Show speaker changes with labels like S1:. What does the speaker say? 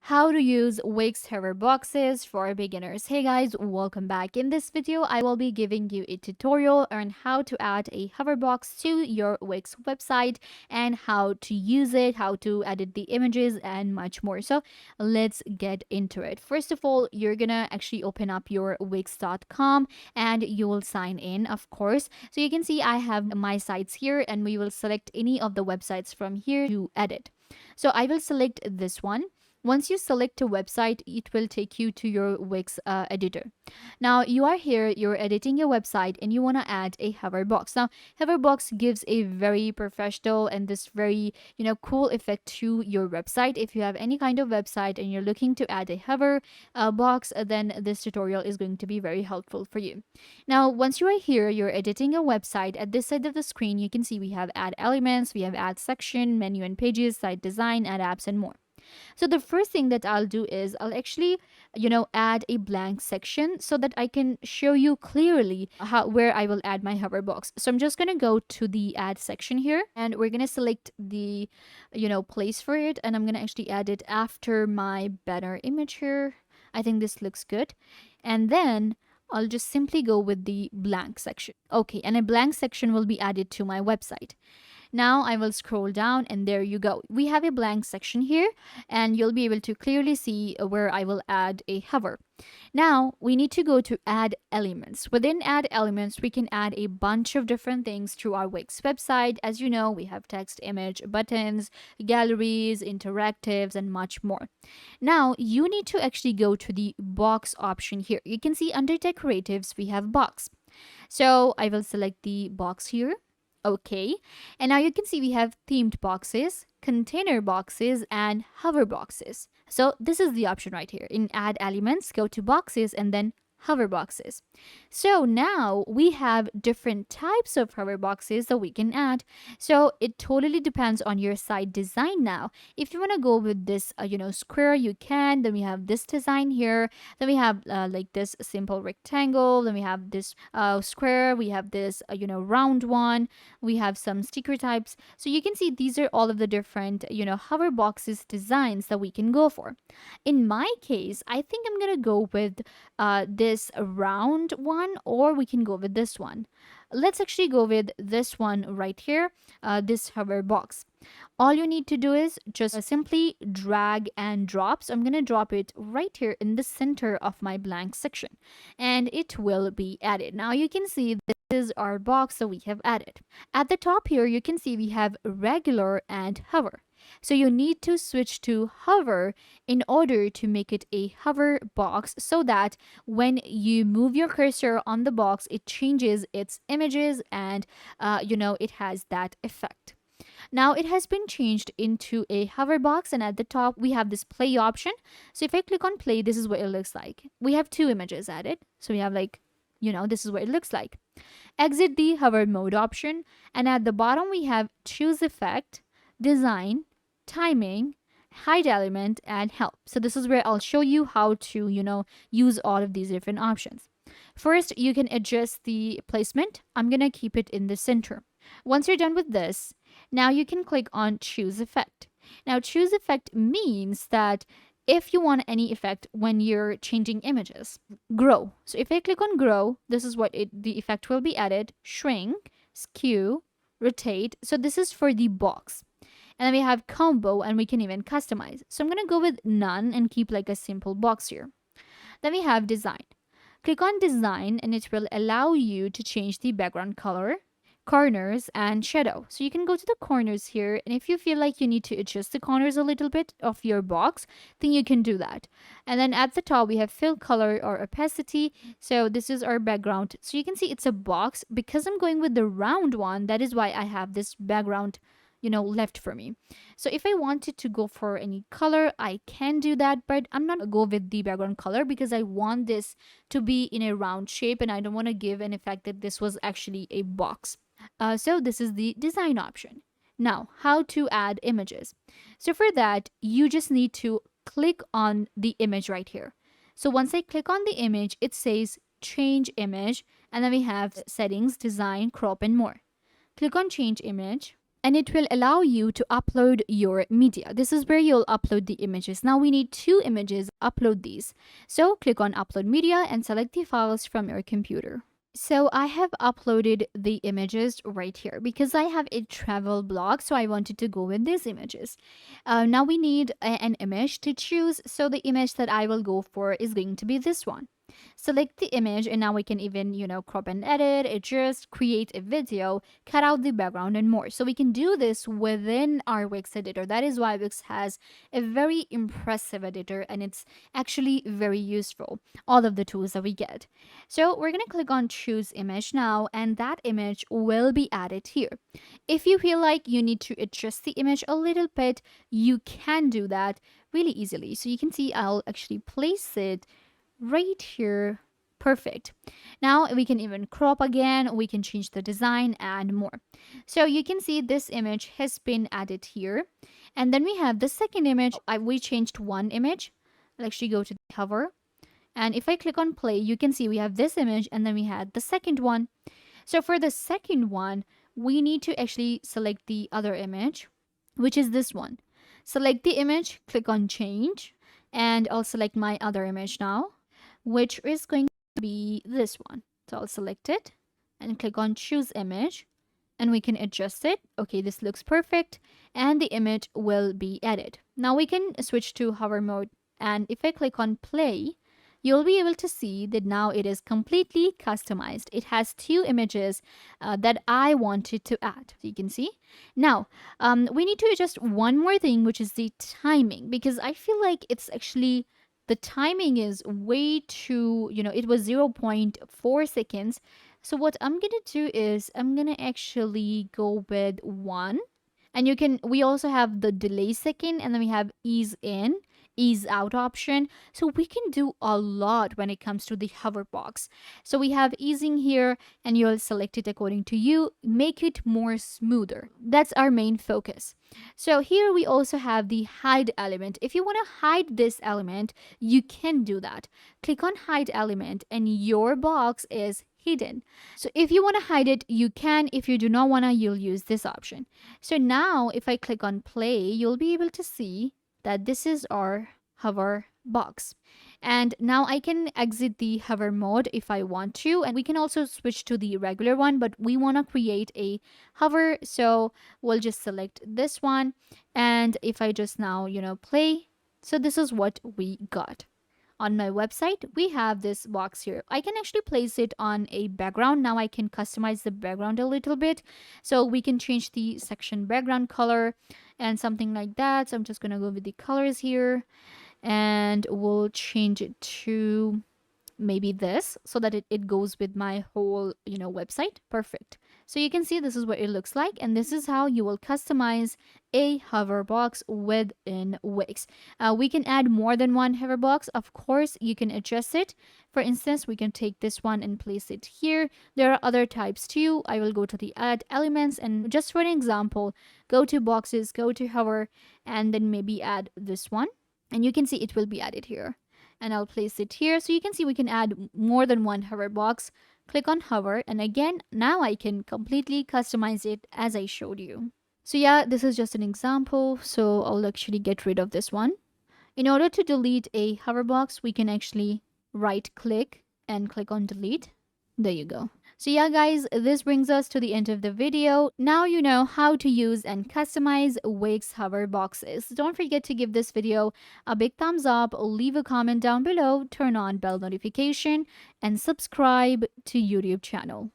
S1: How to use Wix hoverboxes for beginners. Hey guys, welcome back. In this video, I will be giving you a tutorial on how to add a hoverbox to your Wix website and how to use it, how to edit the images, and much more. So let's get into it. First of all, you're gonna actually open up your Wix.com and you will sign in, of course. So you can see I have my sites here, and we will select any of the websites from here to edit. So I will select this one. Once you select a website, it will take you to your Wix editor. Now you are here, you're editing your website and you want to add a hoverbox. Now hoverbox gives a very professional and this very, cool effect to your website. If you have any kind of website and you're looking to add a hover box, then this tutorial is going to be very helpful for you. Now, once you are here, you're editing a website. At this side of the screen, you can see we have add elements, we have add section, menu and pages, site design, add apps, and more. So the first thing that I'll do is I'll actually, add a blank section so that I can show you clearly where I will add my hoverbox. So I'm just going to go to the add section here and we're going to select the, place for it. And I'm going to actually add it after my banner image here. I think this looks good. And then I'll just simply go with the blank section. Okay, and a blank section will be added to my website. Now I will scroll down and there you go. We have a blank section here and you'll be able to clearly see where I will add a hover. Now we need to go to add elements. Within add elements, we can add a bunch of different things to our Wix website. As you know, we have text, image, buttons, galleries, interactives, and much more. Now you need to actually go to the box option here. You can see under decoratives, we have box. So I will select the box here. Okay, and now you can see we have themed boxes, container boxes, and hover boxes. So this is the option right here. In add elements, go to boxes and then hover boxes. So now we have different types of hover boxes that we can add. So it totally depends on your site design now. If you want to go with this, square, you can. Then we have this design here. Then we have like this simple rectangle. Then we have this square. We have this, round one. We have some sticker types. So you can see these are all of the different, hover boxes designs that we can go for. In my case, I think I'm going to go with this round one, or we can go with this one. Let's actually go with this one right here, this hover box. All you need to do is just simply drag and drop. So I'm going to drop it right here in the center of my blank section and it will be added. Now you can see this is our box that we have added. At the top here, you can see we have regular and hover. So you need to switch to hover in order to make it a hover box so that when you move your cursor on the box, it changes its images and, it has that effect. Now it has been changed into a hover box, and at the top we have this play option. So if I click on play, this is what it looks like. We have two images added. So we have this is what it looks like. Exit the hover mode option, and at the bottom we have choose effect, design, timing, hide element, and help. So this is where I'll show you how to, use all of these different options. First, you can adjust the placement. I'm going to keep it in the center. Once you're done with this, now you can click on choose effect. Now choose effect means that if you want any effect when you're changing images, grow. So if I click on grow, this is what the effect will be added. Shrink, skew, rotate. So this is for the box. And then we have combo and we can even customize. So I'm going to go with none and keep like a simple box here. Then we have design. Click on design and it will allow you to change the background color, corners, and shadow. So you can go to the corners here, and if you feel like you need to adjust the corners a little bit of your box, then you can do that. And then at the top we have fill color or opacity. So this is our background. So you can see it's a box. Because I'm going with the round one, that is why I have this background left for me. So if I wanted to go for any color, I can do that, but I'm not gonna go with the background color because I want this to be in a round shape and I don't want to give an effect that this was actually a box. So this is the design option. Now, how to add images. So for that, you just need to click on the image right here. So once I click on the image, it says change image, and then we have settings, design, crop, and more. Click on change image. and it will allow you to upload your media. This is where you'll upload the images. Now we need 2 images, upload these. So click on upload media and select the files from your computer. So I have uploaded the images right here because I have a travel blog, so I wanted to go with these images. Now we need an image to choose. So the image that I will go for is going to be this one. Select the image, and now we can even, crop and edit, adjust, create a video, cut out the background, and more. So we can do this within our Wix editor. That is why Wix has a very impressive editor, and it's actually very useful, all of the tools that we get. So we're going to click on choose image now, and that image will be added here. If you feel like you need to adjust the image a little bit, you can do that really easily. So you can see I'll actually place it right here. Perfect. Now we can even crop again, we can change the design and more. So you can see this image has been added here. And then we have the second image. We changed one image. I'll actually go to the hover. And if I click on play, you can see we have this image and then we had the second one. So for the second one, we need to actually select the other image, which is this one. Select the image, click on change, and I'll select my other image now, which is going to be this one. So I'll select it and click on choose image, and we can adjust it. Okay, this looks perfect, and the image will be added. Now we can switch to hover mode, and if I click on play, you'll be able to see that now it is completely customized. It has 2 images that I wanted to add. So you can see. Now, we need to adjust one more thing, which is the timing, because I feel like it's actually the timing is way too, it was 0.4 seconds. So what I'm going to do is I'm going to actually go with 1. And we also have the delay second, and then we have ease in, ease out option. So we can do a lot when it comes to the hoverbox. So we have easing here, and you'll select it according to you, make it more smoother. That's our main focus. So here we also have the hide element. If you want to hide this element, you can do that. Click on hide element, and your box is hidden. So if you want to hide it, you can. If you do not want to, you'll use this option. So now if I click on play, you'll be able to see that this is our hover box. And now I can exit the hover mode if I want to, and we can also switch to the regular one, but we want to create a hover, so we'll just select this one. And if I just now, play, so this is what we got. On my website, we have this box here. I can actually place it on a background. Now I can customize the background a little bit. So we can change the section background color and something like that. So I'm just going to go with the colors here, and we'll change it to maybe this, so that it goes with my whole website. Perfect. So you can see this is what it looks like, and this is how you will customize a hover box within Wix. We can add more than one hover box. Of course, you can adjust it. For instance, we can take this one and place it here. There are other types too. I will go to the add elements, and just for an example, go to boxes, go to hover, and then maybe add this one, and you can see it will be added here. And I'll place it here. So you can see we can add more than one hover box. Click on hover, and again, now I can completely customize it as I showed you. So yeah, this is just an example. So I'll actually get rid of this one. In order to delete a hover box, we can actually right click and click on delete. There you go. So yeah, guys, this brings us to the end of the video. Now you know how to use and customize Wix hover boxes. Don't forget to give this video a big thumbs up, leave a comment down below, turn on bell notification, and subscribe to YouTube channel.